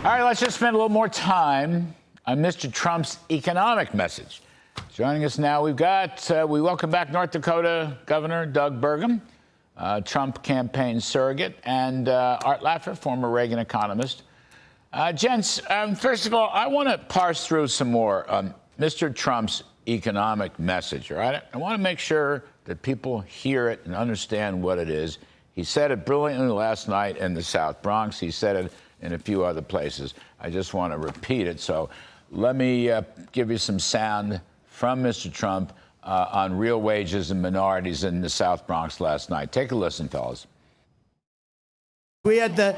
All right, let's just spend a little more time on Mr. Trump's economic message. Joining us now, we welcome back North Dakota Governor Doug Burgum, Trump campaign surrogate, and Art Laffer, former Reagan economist. Gents, first of all, I want to parse through some more Mr. Trump's economic message, all right? I want to make sure that people hear it and understand what it is. He said it brilliantly last night in the South Bronx. He said it in a few other places. I just want to repeat it. So let me give you some sound from Mr. Trump on real wages and minorities in the South Bronx last night. Take a listen, fellas. We had the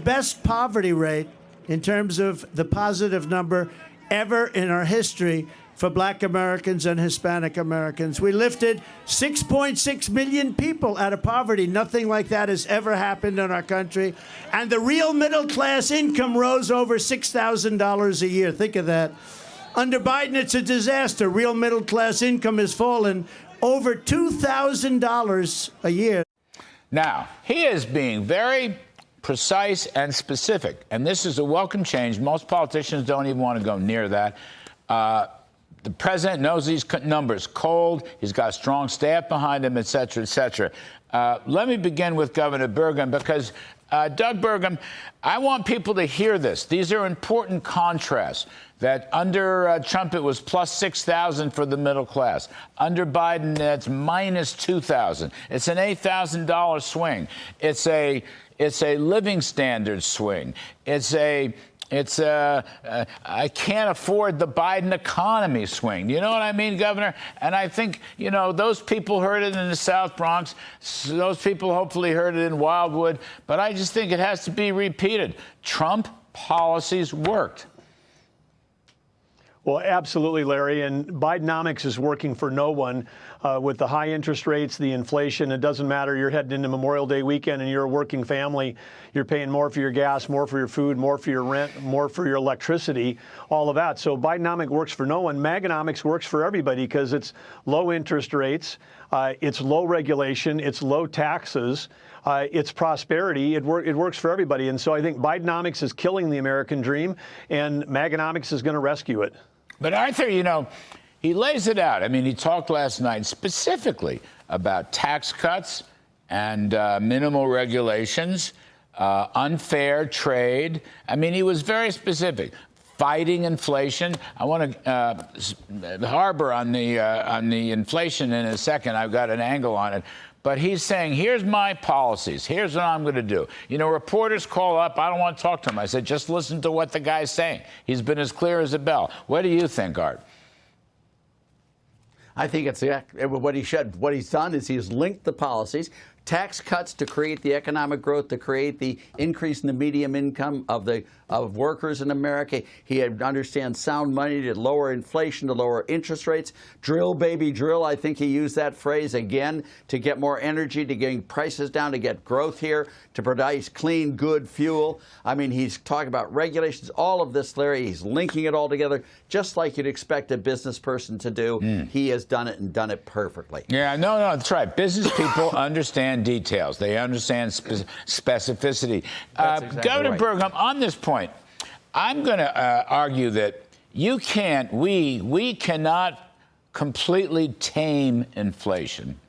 best poverty rate in terms of the positive number ever in our history for Black Americans and Hispanic Americans. We lifted 6.6 million people out of poverty. Nothing like that has ever happened in our country. And the real middle class income rose over $6,000 a year. Think of that. Under Biden, it's a disaster. Real middle class income has fallen over $2,000 a year. Now, he is being very precise and specific, and this is a welcome change. Most politicians don't even want to go near that. The president knows these numbers cold. He's got a strong staff behind him, et cetera, et cetera. Let me begin with Governor Burgum, because Doug Burgum, I want people to hear this. These are important contrasts. That under Trump, it was plus 6,000 for the middle class. Under Biden, that's minus 2,000. It's an $8,000 swing. It's a living standard swing. It's I can't afford the Biden economy swing. You know what I mean, Governor? And I think, you know, those people heard it in the South Bronx. Those people hopefully heard it in Wildwood. But I just think it has to be repeated. Trump policies worked. Well, absolutely, Larry. And Bidenomics is working for no one with the high interest rates, the inflation. It doesn't matter. You're heading into Memorial Day weekend and you're a working family. You're paying more for your gas, more for your food, more for your rent, more for your electricity, all of that. So Bidenomics works for no one. MAGAnomics works for everybody because it's low interest rates, it's low regulation, it's low taxes. It's prosperity. It works for everybody. And so I think Bidenomics is killing the American dream, and MAGAnomics is going to rescue it. But Arthur, you know, he lays it out. I mean, he talked last night specifically about tax cuts and minimal regulations, unfair trade. I mean, he was very specific. Fighting inflation. I want to harbor on the inflation in a second. I've got an angle on it. But he's saying, here's my policies. Here's what I'm going to do. You know, reporters call up. I don't want to talk to him. I said, just listen to what the guy's saying. He's been as clear as a bell. What do you think, Art? I think it's what he should. What he's done is he's linked the policies, tax cuts to create the economic growth, to create the increase in the median income of workers in America. He understands sound money to lower inflation, to lower interest rates. Drill, baby, drill. I think he used that phrase again to get more energy, to getting prices down, to get growth here, to produce clean, good fuel. I mean, he's talking about regulations, all of this, Larry. He's linking it all together, just like you'd expect a business person to do. He has done it and done it perfectly. Yeah, no, that's right. Business people understand details. They understand specificity. Exactly Governor right. Burgum, on this point, I'm going to argue that we cannot completely tame inflation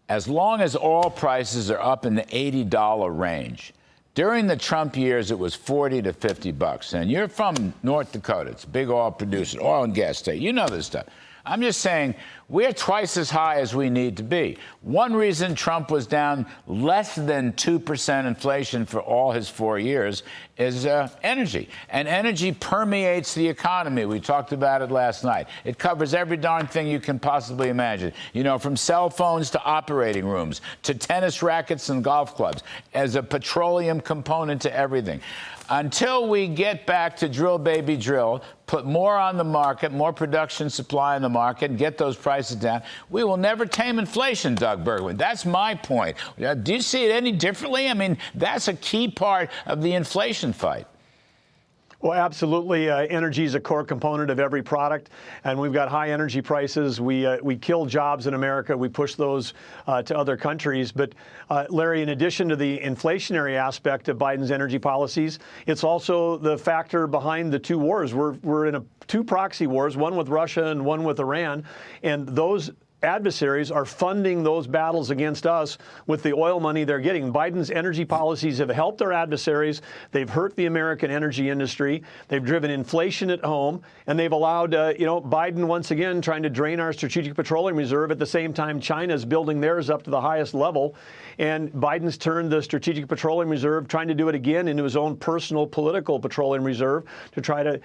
as long as oil prices are up in the $80 range. During the Trump years, it was $40 to $50. And you're from North Dakota. It's a big oil producer, oil and gas state. You know this stuff. I'm just saying we're twice as high as we need to be. One reason Trump was down less than 2% inflation for all his 4 years is energy. And energy permeates the economy. We talked about it last night. It covers every darn thing you can possibly imagine. You know, from cell phones to operating rooms to tennis rackets and golf clubs, as a petroleum component to everything. Until we get back to drill, baby, drill, put more on the market, more production supply on the market, and get those prices down, we will never tame inflation, Doug Burgum. That's my point. Do you see it any differently? I mean, that's a key part of the inflation fight. Well, absolutely. Energy is a core component of every product, and we've got high energy prices. We kill jobs in America. We push those to other countries. But, Larry, in addition to the inflationary aspect of Biden's energy policies, it's also the factor behind the two wars. We're in two proxy wars, one with Russia and one with Iran, and those adversaries are funding those battles against us with the oil money they're getting. Biden's energy policies have helped our adversaries. They've hurt the American energy industry. They've driven inflation at home, and they've allowed, Biden once again trying to drain our strategic petroleum reserve. At the same time, China's building theirs up to the highest level, and Biden's turned the strategic petroleum reserve, trying to do it again, into his own personal political petroleum reserve to try to,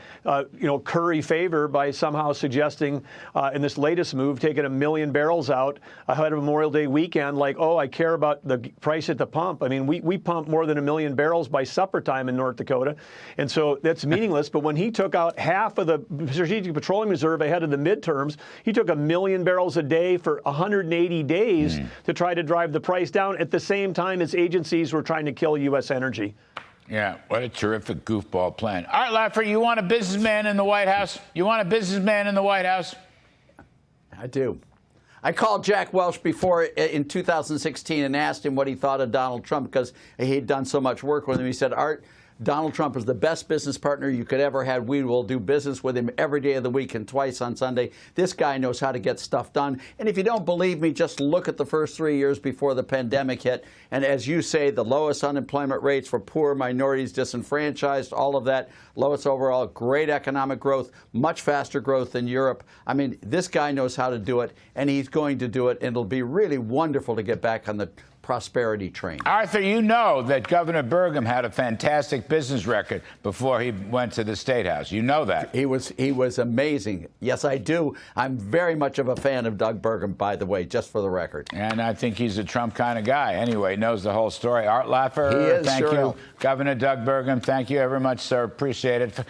curry favor by somehow suggesting in this latest move, taking 1 million barrels out ahead of Memorial Day weekend, like, oh, I care about the price at the pump. I mean, we pump more than 1 million barrels by supper time in North Dakota, and so that's meaningless. But when he took out half of the strategic petroleum reserve ahead of the midterms, he took 1 million barrels a day for 180 days to try to drive the price down at the same time as agencies were trying to kill U.S. energy. Yeah, what a terrific goofball plan. Art Laffer, you want a businessman in the White House? You want a businessman in the White House? I do. I called Jack Welch before in 2016 and asked him what he thought of Donald Trump because he'd done so much work with him. He said, Art, Donald Trump is the best business partner you could ever have. We will do business with him every day of the week and twice on Sunday. This guy knows how to get stuff done. And if you don't believe me, just look at the first 3 years before the pandemic hit. And as you say, the lowest unemployment rates for poor, minorities, disenfranchised, all of that, lowest overall, great economic growth, much faster growth than Europe. I mean, this guy knows how to do it, and he's going to do it. And it'll be really wonderful to get back on the prosperity train. Arthur, you know that Governor Burgum had a fantastic business record before he went to the State House. You know that. He was amazing. Yes, I do. I'm very much of a fan of Doug Burgum, by the way, just for the record. And I think he's a Trump kind of guy. Anyway, knows the whole story. Art Laffer, He is, thank sure you. enough. Governor Doug Burgum, thank you very much, sir. Appreciate it.